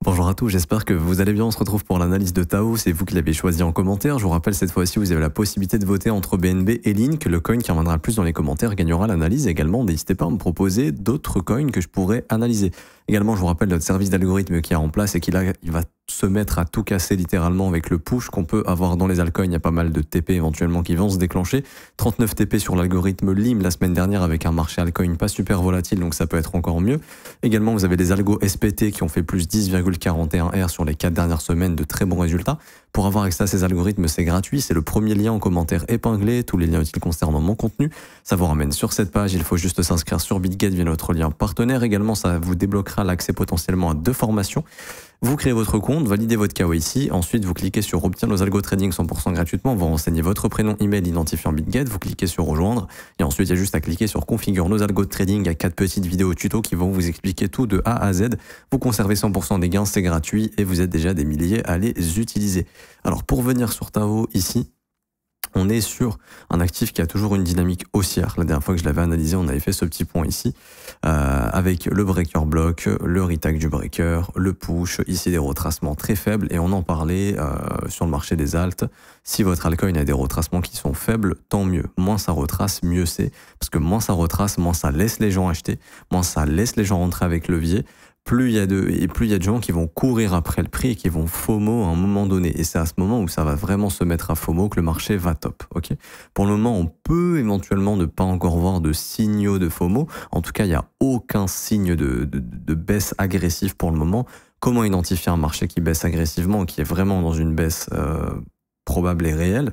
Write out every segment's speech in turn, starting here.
Bonjour à tous, j'espère que vous allez bien. On se retrouve pour l'analyse de Tao. C'est vous qui l'avez choisi en commentaire. Je vous rappelle, cette fois-ci, vous avez la possibilité de voter entre BNB et Link. Le coin qui reviendra le plus dans les commentaires gagnera l'analyse. Également, n'hésitez pas à me proposer d'autres coins que je pourrais analyser. Également, je vous rappelle notre service d'algorithme qui est en place et il va se mettre à tout casser littéralement avec le push qu'on peut avoir dans les altcoins. Il y a pas mal de TP éventuellement qui vont se déclencher. 39 TP sur l'algorithme LIM la semaine dernière avec un marché altcoin pas super volatile, donc ça peut être encore mieux. Également, vous avez des algos SPT qui ont fait plus 10,41 R sur les 4 dernières semaines, de très bons résultats. Pour avoir accès à ces algorithmes, c'est gratuit. C'est le premier lien en commentaire épinglé. Tous les liens utiles concernant mon contenu. Ça vous ramène sur cette page. Il faut juste s'inscrire sur BitGet via notre lien partenaire. Également, ça vous débloquera l'accès potentiellement à 2 formations. Vous créez votre compte, validez votre KYC, ensuite vous cliquez sur Obtenir nos algo trading 100% gratuitement, vous renseignez votre prénom, email, identifiant BitGet, vous cliquez sur Rejoindre, et ensuite il y a juste à cliquer sur Configure nos algo trading. Il y a 4 petites vidéos tuto qui vont vous expliquer tout de A à Z. Vous conservez 100% des gains, c'est gratuit, et vous êtes déjà des milliers à les utiliser. Alors pour venir sur Tao, ici, on est sur un actif qui a toujours une dynamique haussière. La dernière fois que je l'avais analysé, on avait fait ce petit point ici, avec le breaker block, le retake du breaker, le push, ici des retracements très faibles, et on en parlait sur le marché des alts. Si votre altcoin a des retracements qui sont faibles, tant mieux. Moins ça retrace, mieux c'est, parce que moins ça retrace, moins ça laisse les gens acheter, moins ça laisse les gens rentrer avec levier. Plus il y a de gens qui vont courir après le prix et qui vont FOMO à un moment donné. Et c'est à ce moment où ça va vraiment se mettre à FOMO que le marché va top. Ok. Pour le moment, on peut éventuellement ne pas encore voir de signaux de FOMO. En tout cas, il n'y a aucun signe de baisse agressive pour le moment. Comment identifier un marché qui baisse agressivement, qui est vraiment dans une baisse probable et réelle?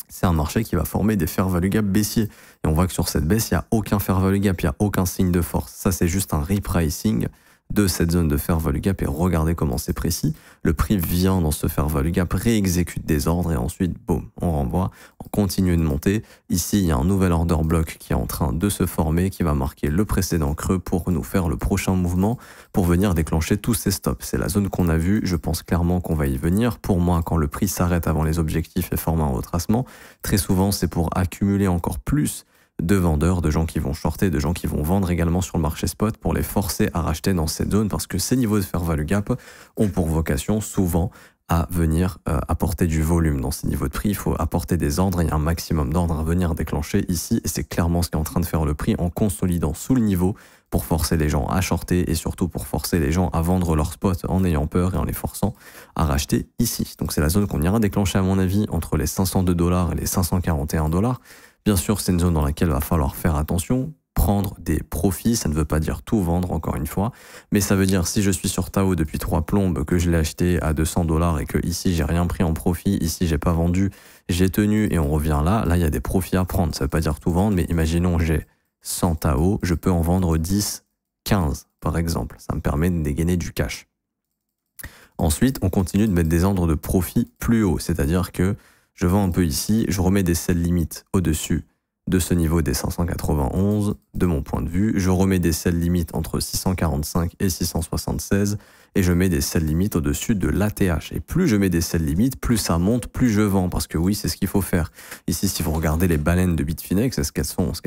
C'est un marché qui va former des fair value gap baissiers. Et on voit que sur cette baisse, il n'y a aucun fair value gap, il n'y a aucun signe de force. Ça, c'est juste un repricing de cette zone de fair value gap, et regardez comment c'est précis. Le prix vient dans ce fair value gap, réexécute des ordres et ensuite, boum, on renvoie, on continue de monter. Ici, il y a un nouvel order block qui est en train de se former, qui va marquer le précédent creux pour nous faire le prochain mouvement, pour venir déclencher tous ces stops. C'est la zone qu'on a vue, je pense clairement qu'on va y venir. Pour moi, quand le prix s'arrête avant les objectifs et forme un retracement, très souvent, c'est pour accumuler encore plus de vendeurs, de gens qui vont shorter, de gens qui vont vendre également sur le marché spot pour les forcer à racheter dans cette zone, parce que ces niveaux de fair value gap ont pour vocation souvent à venir apporter du volume. Dans ces niveaux de prix, il faut apporter des ordres, il y a un maximum d'ordres à venir déclencher ici, et c'est clairement ce qui est en train de faire le prix en consolidant sous le niveau pour forcer les gens à shorter et surtout pour forcer les gens à vendre leur spot en ayant peur et en les forçant à racheter ici. Donc c'est la zone qu'on ira déclencher à mon avis entre les 502 $ et les 541 $. Bien sûr, c'est une zone dans laquelle il va falloir faire attention, prendre des profits. Ça ne veut pas dire tout vendre, encore une fois, mais ça veut dire si je suis sur Tao depuis 3 plombes, que je l'ai acheté à 200 $ et que ici j'ai rien pris en profit, ici j'ai pas vendu, j'ai tenu et on revient là, il y a des profits à prendre. Ça veut pas dire tout vendre, mais imaginons j'ai 100 Tao, je peux en vendre 10, 15 par exemple. Ça me permet de dégainer du cash. Ensuite, on continue de mettre des ordres de profit plus haut, c'est-à-dire que je vends un peu ici, je remets des sell limites au-dessus de ce niveau des 591, de mon point de vue. Je remets des sell limites entre 645 et 676 et je mets des sell limites au-dessus de l'ATH. Et plus je mets des sell limites, plus ça monte, plus je vends. Parce que oui, c'est ce qu'il faut faire. Ici, si vous regardez les baleines de Bitfinex, ce qu'elles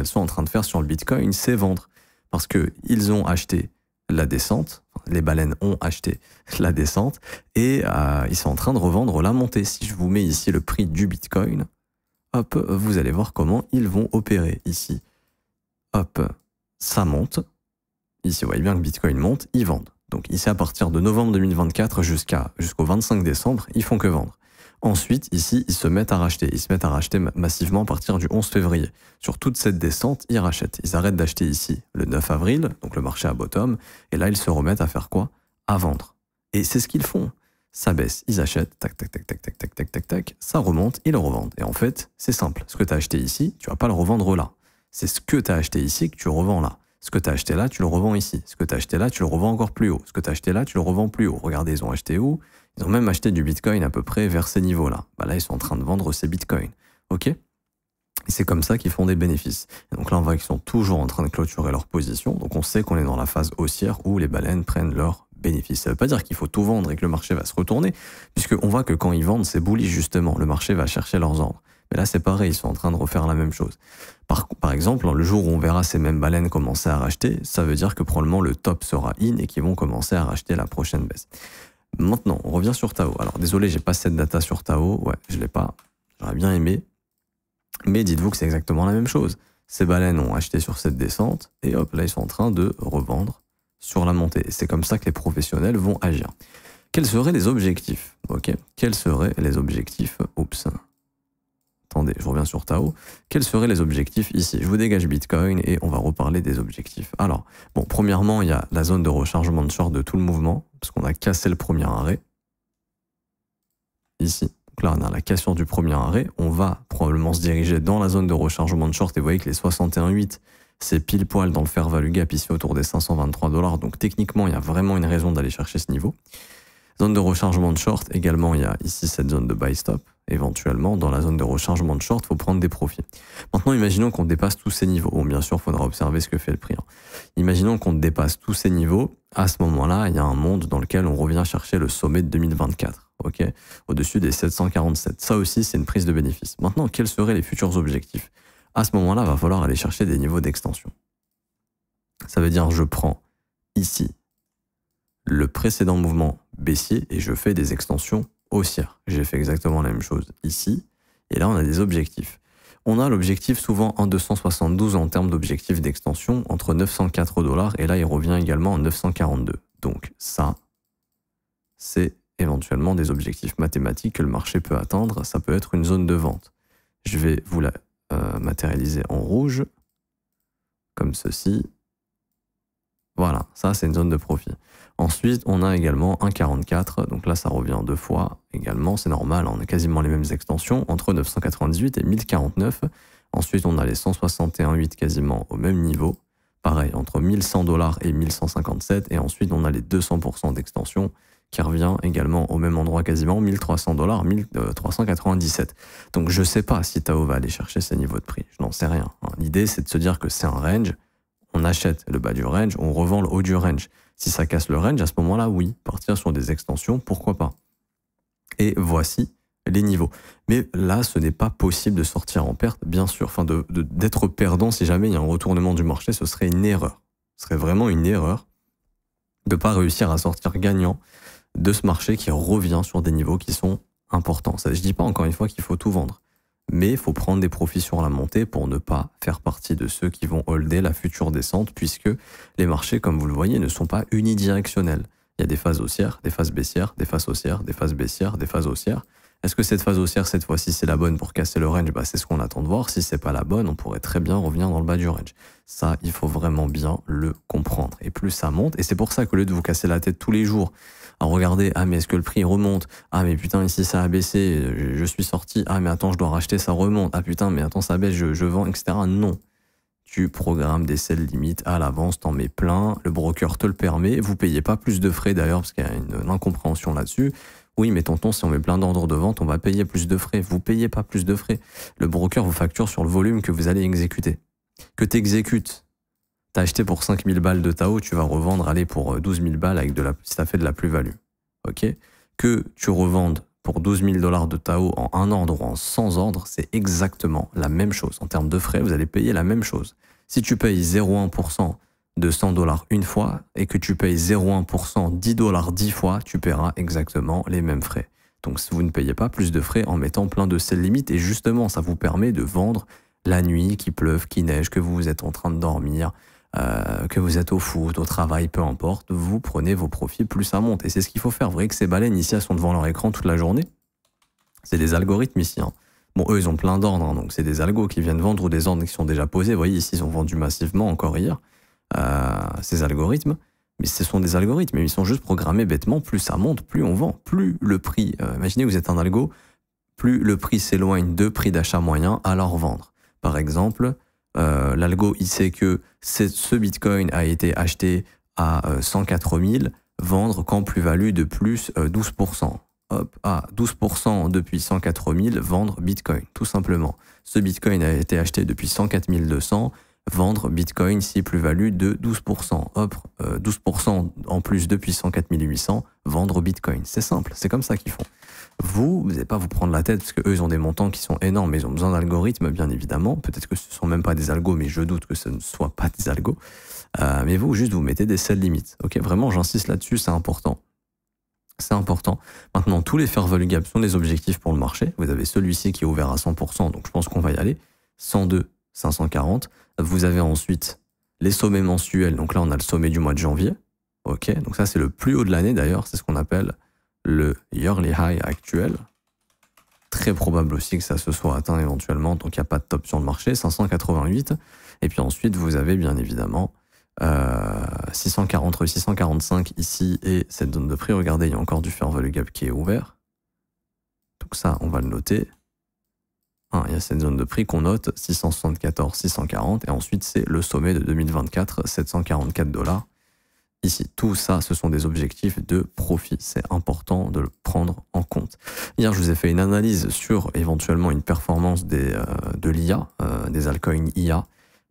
sont en train de faire sur le Bitcoin, c'est vendre. Parce qu'ils ont acheté la descente, les baleines ont acheté la descente et ils sont en train de revendre la montée. Si je vous mets ici le prix du Bitcoin, hop, vous allez voir comment ils vont opérer ici. Hop, ça monte. Ici, vous voyez bien que Bitcoin monte, ils vendent. Donc ici, à partir de novembre 2024 jusqu'au 25 décembre, ils font que vendre. Ensuite, ici, ils se mettent à racheter. Ils se mettent à racheter massivement à partir du 11 février. Sur toute cette descente, ils rachètent. Ils arrêtent d'acheter ici le 9 avril, donc le marché à bottom. Et là, ils se remettent à faire quoi? À vendre. Et c'est ce qu'ils font. Ça baisse, ils achètent, tac, tac, tac, tac, tac, tac, tac, tac, tac, ça remonte, ils le revendent. Et en fait, c'est simple. Ce que tu as acheté ici, tu vas pas le revendre là. C'est ce que tu as acheté ici que tu revends là. Ce que tu as acheté là, tu le revends ici. Ce que tu as acheté là, tu le revends encore plus haut. Ce que tu as acheté là, tu le revends plus haut. Regardez, ils ont acheté où? Ils ont même acheté du Bitcoin à peu près vers ces niveaux-là. Là, ils sont en train de vendre ces Bitcoins. OK? Et c'est comme ça qu'ils font des bénéfices. Et donc là, on voit qu'ils sont toujours en train de clôturer leur position. Donc on sait qu'on est dans la phase haussière où les baleines prennent leurs bénéfices. Ça ne veut pas dire qu'il faut tout vendre et que le marché va se retourner, puisqu'on voit que quand ils vendent, c'est bullish justement. Le marché va chercher leurs ordres. Mais là, c'est pareil, ils sont en train de refaire la même chose. Par exemple, le jour où on verra ces mêmes baleines commencer à racheter, ça veut dire que probablement le top sera in et qu'ils vont commencer à racheter la prochaine baisse. Maintenant, on revient sur Tao. Alors, désolé, j'ai pas cette data sur Tao. Ouais, je l'ai pas. J'aurais bien aimé. Mais dites-vous que c'est exactement la même chose. Ces baleines ont acheté sur cette descente et hop, là, ils sont en train de revendre sur la montée. Et c'est comme ça que les professionnels vont agir. Quels seraient les objectifs? Ok. Quels seraient les objectifs? Oups. Attendez, je reviens sur Tao. Quels seraient les objectifs ici? Je vous dégage Bitcoin et on va reparler des objectifs. Alors, bon, premièrement, il y a la zone de rechargement de short de tout le mouvement, parce qu'on a cassé le premier arrêt. Ici. Donc là, on a la cassure du premier arrêt. On va probablement se diriger dans la zone de rechargement de short et vous voyez que les 61,8, c'est pile poil dans le fair value gap ici autour des 523 $. Donc techniquement, il y a vraiment une raison d'aller chercher ce niveau. Zone de rechargement de short, également, il y a ici cette zone de buy stop. Éventuellement, dans la zone de rechargement de short, il faut prendre des profits. Maintenant, imaginons qu'on dépasse tous ces niveaux. Bon, bien sûr, il faudra observer ce que fait le prix. Imaginons qu'on dépasse tous ces niveaux. À ce moment-là, il y a un monde dans lequel on revient chercher le sommet de 2024. Ok, au-dessus des 747. Ça aussi, c'est une prise de bénéfice. Maintenant, quels seraient les futurs objectifs? À ce moment-là, il va falloir aller chercher des niveaux d'extension. Ça veut dire, je prends ici le précédent mouvement baissier et je fais des extensions haussières. J'ai fait exactement la même chose ici. Et là, on a des objectifs. On a l'objectif souvent en 272 en termes d'objectif d'extension entre 904 $. Et là, il revient également en 942. Donc ça, c'est éventuellement des objectifs mathématiques que le marché peut atteindre. Ça peut être une zone de vente. Je vais vous la matérialiser en rouge, comme ceci. Voilà, ça c'est une zone de profit. Ensuite, on a également 1,44, donc là ça revient deux fois également, c'est normal, on a quasiment les mêmes extensions, entre 998 et 1049. Ensuite, on a les 161,8 quasiment au même niveau, pareil, entre 1100 $ et 1157, et ensuite on a les 200% d'extension qui revient également au même endroit quasiment, 1300 $, 1397. Donc je ne sais pas si Tao va aller chercher ces niveaux de prix, je n'en sais rien. L'idée c'est de se dire que c'est un range, on achète le bas du range, on revend le haut du range. Si ça casse le range, à ce moment-là, oui, partir sur des extensions, pourquoi pas. Et voici les niveaux. Mais là, ce n'est pas possible de sortir en perte, bien sûr. Enfin, d'être perdant si jamais il y a un retournement du marché, ce serait une erreur. Ce serait vraiment une erreur de ne pas réussir à sortir gagnant de ce marché qui revient sur des niveaux qui sont importants. Ça, je ne dis pas encore une fois qu'il faut tout vendre. Mais il faut prendre des profits sur la montée pour ne pas faire partie de ceux qui vont holder la future descente, puisque les marchés, comme vous le voyez, ne sont pas unidirectionnels. Il y a des phases haussières, des phases baissières, des phases haussières, des phases baissières, des phases haussières. Est-ce que cette phase haussière, cette fois-ci, c'est la bonne pour casser le range? C'est ce qu'on attend de voir. Si c'est pas la bonne, on pourrait très bien revenir dans le bas du range. Ça, il faut vraiment bien le comprendre. Et plus ça monte, et c'est pour ça qu'au lieu de vous casser la tête tous les jours, à regarder, ah mais est-ce que le prix remonte? Ah mais putain, ici ça a baissé, je suis sorti. Ah mais attends, je dois racheter, ça remonte. Ah putain, mais attends, ça baisse, je vends, etc. Non. Tu programmes des sell limites à l'avance, t'en mets plein, le broker te le permet, vous payez pas plus de frais d'ailleurs, parce qu'il y a une incompréhension là-dessus. Oui, mais tonton, si on met plein d'ordres de vente, on va payer plus de frais. Vous payez pas plus de frais. Le broker vous facture sur le volume que vous allez exécuter. Que tu exécutes. Tu as acheté pour 5000 balles de Tao, tu vas revendre, allez, pour 12 000 balles avec si tu as fait de la plus-value. Ok? Que tu revendes pour 12 000 $ de Tao en un ordre ou en 100 ordres, c'est exactement la même chose. En termes de frais, vous allez payer la même chose. Si tu payes 0,1% de 100 $ une fois et que tu payes 0,1% 10 $ 10 fois, tu paieras exactement les mêmes frais. Donc si vous ne payez pas plus de frais en mettant plein de sell limites, et justement ça vous permet de vendre la nuit, qu'il pleuve, qu'il neige, que vous êtes en train de dormir, que vous êtes au foot, au travail, peu importe, vous prenez vos profits, plus ça monte. Et c'est ce qu'il faut faire. Vous voyez que ces baleines ici, elles sont devant leur écran toute la journée. C'est des algorithmes ici. Bon, eux, ils ont plein d'ordres, donc c'est des algos qui viennent vendre ou des ordres qui sont déjà posés. Vous voyez, ici, ils ont vendu massivement encore hier. Ces algorithmes, mais ce sont des algorithmes, ils sont juste programmés bêtement, plus ça monte, plus on vend, plus le prix, imaginez que vous êtes un algo, plus le prix s'éloigne de prix d'achat moyen, alors vendre. Par exemple, l'algo, il sait que ce Bitcoin a été acheté à 104 000, vendre quand plus-value de plus 12%. Hop, 12% depuis 104 000, vendre Bitcoin, tout simplement. Ce Bitcoin a été acheté depuis 104 200, vendre Bitcoin si plus-value de 12%. Hop, 12% en plus depuis 104 800, vendre Bitcoin. C'est simple, c'est comme ça qu'ils font. Vous n'allez pas vous prendre la tête parce qu'eux, ils ont des montants qui sont énormes, mais ils ont besoin d'algorithmes, bien évidemment. Peut-être que ce ne sont même pas des algos, mais je doute que ce ne soit pas des algos. Mais vous, juste, vous mettez des sell limits. Ok, vraiment, j'insiste là-dessus, c'est important. C'est important. Maintenant, tous les fair value gaps sont des objectifs pour le marché. Vous avez celui-ci qui est ouvert à 100%, donc je pense qu'on va y aller. 102, 540. Vous avez ensuite les sommets mensuels. Donc là, on a le sommet du mois de janvier. Ok, donc ça, c'est le plus haut de l'année d'ailleurs. C'est ce qu'on appelle le yearly high actuel. Très probable aussi que ça se soit atteint éventuellement. Donc il n'y a pas de top sur le marché. 588. Et puis ensuite, vous avez bien évidemment 640, 645 ici et cette zone de prix. Regardez, il y a encore du fair value gap qui est ouvert. Donc ça, on va le noter. Il y a cette zone de prix qu'on note, 674, 640. Et ensuite, c'est le sommet de 2024, 744 $. Ici, tout ça, ce sont des objectifs de profit. C'est important de le prendre en compte. Hier, je vous ai fait une analyse sur éventuellement une performance de l'IA, des altcoins IA,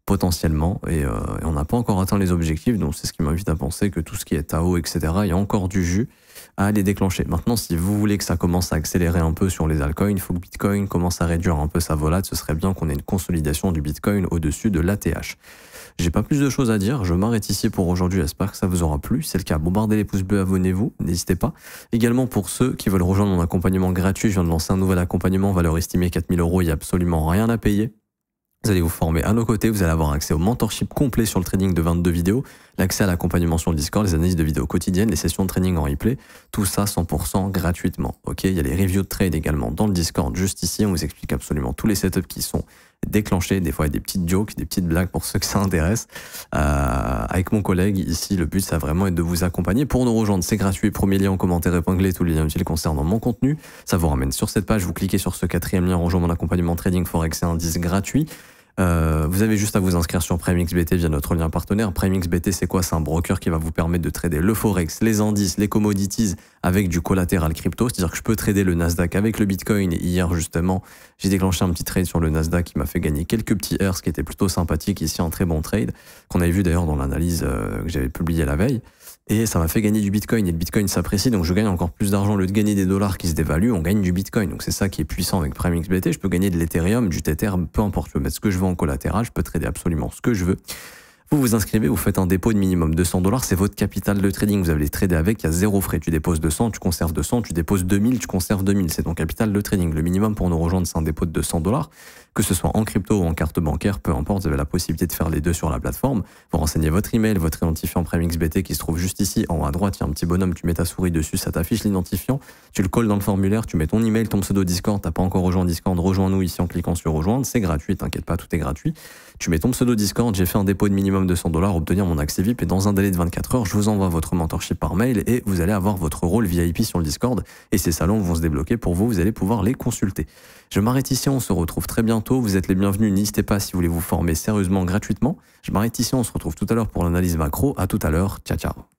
potentiellement, et on n'a pas encore atteint les objectifs, donc c'est ce qui m'invite à penser que tout ce qui est Tao, etc., il y a encore du jus à les déclencher. Maintenant, si vous voulez que ça commence à accélérer un peu sur les altcoins, il faut que Bitcoin commence à réduire un peu sa volate. Ce serait bien qu'on ait une consolidation du Bitcoin au-dessus de l'ATH. J'ai pas plus de choses à dire, je m'arrête ici pour aujourd'hui, j'espère que ça vous aura plu. Si c'est le cas, bombardez les pouces bleus, abonnez-vous, n'hésitez pas. Également pour ceux qui veulent rejoindre mon accompagnement gratuit, je viens de lancer un nouvel accompagnement, valeur estimée 4 000 €, il n'y a absolument rien à payer. Vous allez vous former à nos côtés, vous allez avoir accès au mentorship complet sur le trading de 22 vidéos, l'accès à l'accompagnement sur le Discord, les analyses de vidéos quotidiennes, les sessions de training en replay, tout ça 100% gratuitement. Ok, il y a les reviews de trade également dans le Discord, juste ici, on vous explique absolument tous les setups qui sont déclenchés, des fois il y a des petites jokes, des petites blagues pour ceux que ça intéresse. Avec mon collègue ici, le but ça va vraiment être de vous accompagner. Pour nous rejoindre, c'est gratuit, premier lien en commentaire épinglé, tous les liens utiles concernant mon contenu. Ça vous ramène sur cette page, vous cliquez sur ce 4e lien, rejoindre mon accompagnement trading forex et indice gratuit. Vous avez juste à vous inscrire sur PrimeXBT via notre lien partenaire. PrimeXBT, c'est quoi? C'est un broker qui va vous permettre de trader le forex, les indices, les commodities avec du collatéral crypto. C'est-à-dire que je peux trader le Nasdaq avec le Bitcoin. Et hier, justement, j'ai déclenché un petit trade sur le Nasdaq qui m'a fait gagner quelques petits airs, ce qui était plutôt sympathique. Ici, un très bon trade qu'on avait vu d'ailleurs dans l'analyse que j'avais publiée la veille. Et ça m'a fait gagner du Bitcoin. Et le Bitcoin s'apprécie, donc je gagne encore plus d'argent. Au lieu de gagner des dollars qui se dévaluent, on gagne du Bitcoin. Donc c'est ça qui est puissant avec PrimeXBT. Je peux gagner de l'Ethereum, du Tether, peu importe. Je peux mettre ce que je veux en collatéral. Je peux trader absolument ce que je veux. Vous vous inscrivez, vous faites un dépôt de minimum 200 $. C'est votre capital de trading. Vous allez les trader avec. Il y a zéro frais. Tu déposes 200, tu conserves 200. Tu déposes 2000, tu conserves 2000. C'est ton capital de trading. Le minimum pour nous rejoindre, c'est un dépôt de 200 $. Que ce soit en crypto ou en carte bancaire, peu importe, vous avez la possibilité de faire les deux sur la plateforme. Vous renseignez votre email, votre identifiant PrimeXBT qui se trouve juste ici, en haut à droite, il y a un petit bonhomme, tu mets ta souris dessus, ça t'affiche l'identifiant, tu le colles dans le formulaire, tu mets ton email, ton pseudo Discord, t'as pas encore rejoint Discord, rejoins-nous ici en cliquant sur rejoindre, c'est gratuit, t'inquiète pas, tout est gratuit. Tu mets ton pseudo Discord, j'ai fait un dépôt de minimum de 200 $, obtenir mon accès VIP et dans un délai de 24 heures, je vous envoie votre mentorship par mail et vous allez avoir votre rôle VIP sur le Discord et ces salons vont se débloquer pour vous, vous allez pouvoir les consulter. Je m'arrête ici, on se retrouve très bientôt, vous êtes les bienvenus, n'hésitez pas si vous voulez vous former sérieusement gratuitement. Je m'arrête ici, on se retrouve tout à l'heure pour l'analyse macro, à tout à l'heure, ciao ciao.